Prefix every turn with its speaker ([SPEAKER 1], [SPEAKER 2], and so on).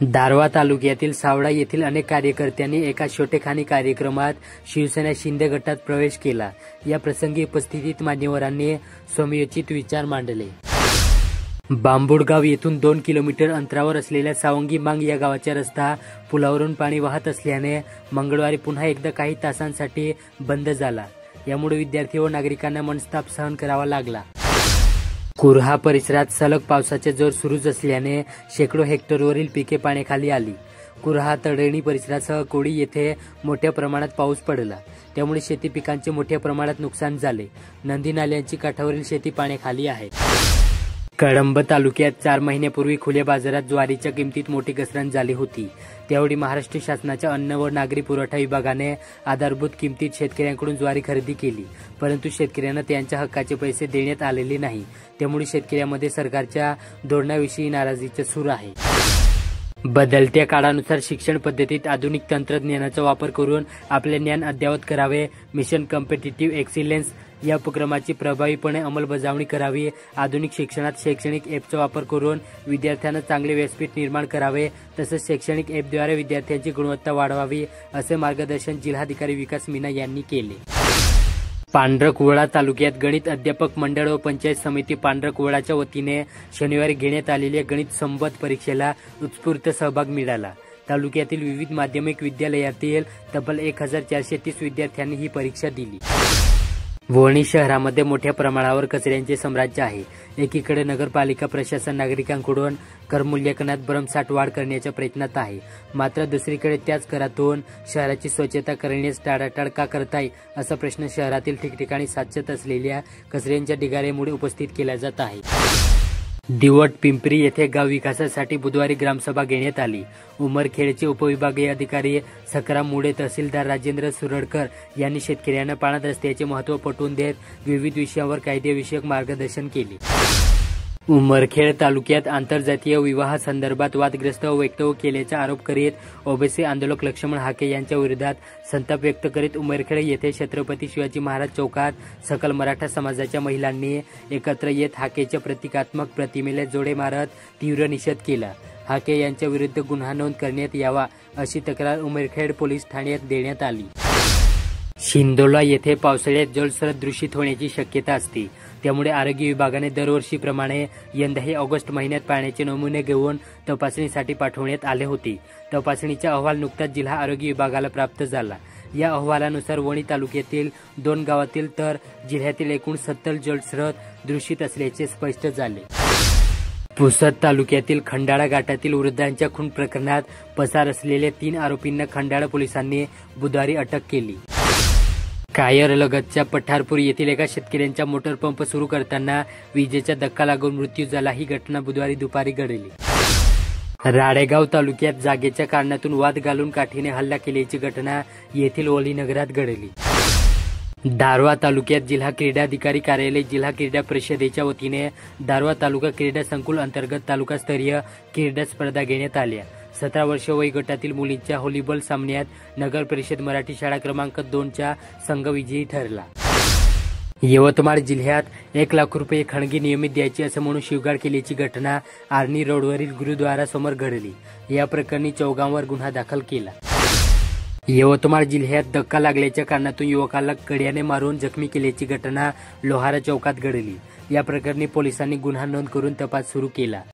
[SPEAKER 1] दारव्हा तालुक्यातील सावळा येथील अनेक कार्यकर्त्यांनी एका छोटेखानी कार्यक्रमात शिवसेना शिंदे गटात प्रवेश केला। या प्रसंगी उपस्थित मान्यवरांनी समयोचित विचार मांडले। बांबुडगाव येथून 2 किलोमीटर अंतरावर असलेल्या सावंगी मांग या गावाचा रस्ता पुलावरून पाणी वाहत असल्याने मंगळवारी पुन्हा एकदा काही तासांसाठी बंद झाला। यामुळे विद्यार्थी व नागरिकांना मनस्ताप सहन करावा लागला। कुर्हा परिसरात सलग पावसाचा जोर सुरूच असल्याने शेकडो हेक्टरवरील पिके पाण्याखाली आली। कुर्हा तळणी परिसरासह कोळी येथे मोठ्या प्रमाणात पाऊस पडला, त्यामुळे शेती पिकांचे मोठ्या प्रमाणात नुकसान झाले। नदी नाल्यांची काठावरील शेती पाण्याखाली आहे। कळंब तालुक्यात 4 महिन्यापूर्वी खुल्या बाजारात ज्वारीच्या किमतीत मोठी घसरण झाली होती। त्यावेळी महाराष्ट्र शासनाच्या अन्न व नागरी पुरवठा विभागाने आधारभूत किमतीत शेतकऱ्यांकडून ज्वारी खरेदी केली, परंतु शेतकऱ्यांना त्यांच्या हक्काचे पैसे देण्यात आलेले नाही। त्यामुळे शेतकऱ्यांमध्ये सरकारच्या धोरणाविषयी नाराजीचे सूर आहे। बदलत्या काळानुसार शिक्षण पद्धतीत आधुनिक तंत्रज्ञानाचा वापर करून आपले ज्ञान अद्ययावत करावे। मिशन कॉम्पिटिटिव्ह एक्सिलन्स या उपक्रमाची प्रभावीपणे अंमलबजावणी करावी। आधुनिक शिक्षणात शैक्षणिक ॲपचा वापर करून विद्यार्थ्यांना चांगले व्यासपीठ निर्माण करावे, तसेच शैक्षणिक ॲपद्वारे विद्यार्थ्यांची गुणवत्ता वाढवावी, असे मार्गदर्शन जिल्हाधिकारी विकास मीना यांनी केले। पांढरकवडा तालुक्यात गणित अध्यापक मंडळ व पंचायत समिती पांढरकवडाच्या वतीने शनिवारी घेण्यात आलेल्या गणित संबंध परीक्षेला उत्स्फूर्त सहभाग मिळाला। तालुक्यातील विविध माध्यमिक विद्यालयातील तब्बल 1430 विद्यार्थ्यांनी ही परीक्षा दिली। वणी शहरामध्ये मोठ्या प्रमाणावर कचऱ्यांचे साम्राज्य आहे। एकीकडे नगरपालिका प्रशासन नागरिकांकडून करमूल्यांकनात भरमसाठ वाढ करण्याच्या प्रयत्नात आहे, मात्र दुसरीकडे त्याच करातून शहराची स्वच्छता करण्यास टाळाटाळ का करताय, असा प्रश्न शहरातील ठिकठिकाणी साचत असलेल्या कचऱ्यांच्या ढिगाऱ्यामुळे उपस्थित केला जात आहे। दिवट पिंपरी येथे गाव विकासासाठी बुधवारी ग्रामसभा घेण्यात आली। उमरखेडचे उपविभागीय अधिकारी सकराम मुळे, तहसीलदार राजेंद्र सुरडकर यांनी शेतकऱ्यांना पाण्यात रस्त्याचे महत्त्व पटवून देत विविध विषयांवर कायदेविषयक मार्गदर्शन केले। उमरखेड तालुक्यात आंतरजातीय विवाह संदर्भात वादग्रस्त वक्तव्य केल्याचा आरोप करीत ओबीसी आंदोलक लक्ष्मण हाके यांच्या विरोधात संताप व्यक्त करीत उमरखेड येथे छत्रपती शिवाजी महाराज चौकात सकल मराठा समाजाच्या महिलांनी एकत्र येत हाकेच्या प्रतिकात्मक प्रतिमेला जोडे मारत तीव्र निषेध केला। हाके यांच्या विरुद्ध गुन्हा नोंद करण्यात यावा, अशी तक्रार उमरखेड पोलीस ठाण्यात देण्यात आली। शिंदोला येथे पावसाळ्यात जलस्रोत दूषित होण्याची शक्यता असते, त्यामुळे आरोग्य विभागाने दरवर्षीप्रमाणे यंदाही ऑगस्ट महिन्यात पाण्याचे नमुने घेऊन तपासणीसाठी पाठवण्यात आले होते। तपासणीचा अहवाल नुकताच जिल्हा आरोग्य विभागाला प्राप्त झाला। या अहवालानुसार वणी तालुक्यातील 2 गावातील तर जिल्ह्यातील एकूण 70 जलस्रोत दूषित असल्याचे स्पष्ट झाले। पुसद तालुक्यातील खंडाळा घाटातील वृद्धांच्या खून प्रकरणात पसार असलेल्या 3 आरोपींना खंडाळा पोलिसांनी बुधवारी अटक केली। कायरलगतच्या पठारपूर येथील एका शेतकऱ्यांचा मोटर पंप सुरू करताना विजेचा धक्का लागून मृत्यू झाला। ही घटना बुधवारी दुपारी घडली। राळेगाव तालुक्यात जागेच्या कारणातून वाद घालून काठीने हल्ला केल्याची घटना येथील ओली नगरात घडली। दारव्हा तालुक्यात जिल्हा क्रीडाधिकारी कार्यालय जिल्हा क्रीडा परिषदेच्या वतीने दारव्हा तालुका क्रीडा संकुल अंतर्गत तालुकास्तरीय क्रीडा स्पर्धा घेण्यात आल्या। 17 वर्ष वयोगटातील मुलींच्या व्हॉलीबॉल सामन्यात नगर परिषद मराठी शाळा क्रमांक 2चा संघ विजयी ठरला। यवतमाळ जिल्ह्यात 1 लाख रुपये खणगी नियमित द्यायची असं म्हणून शिवगाळ केल्याची घटना आर्णी रोडवरील गुरुद्वारा समोर घडली। या प्रकरणी चौगाववर गुन्हा दाखल केला। यवतमाळ जिल्ह्यात धक्का लागल्याच्या कारणातून युवकाला कड्याने मारून जखमी केल्याची घटना लोहारा चौकात घडली। या प्रकरणी पोलिसांनी गुन्हा नोंद करून तपास सुरू केला।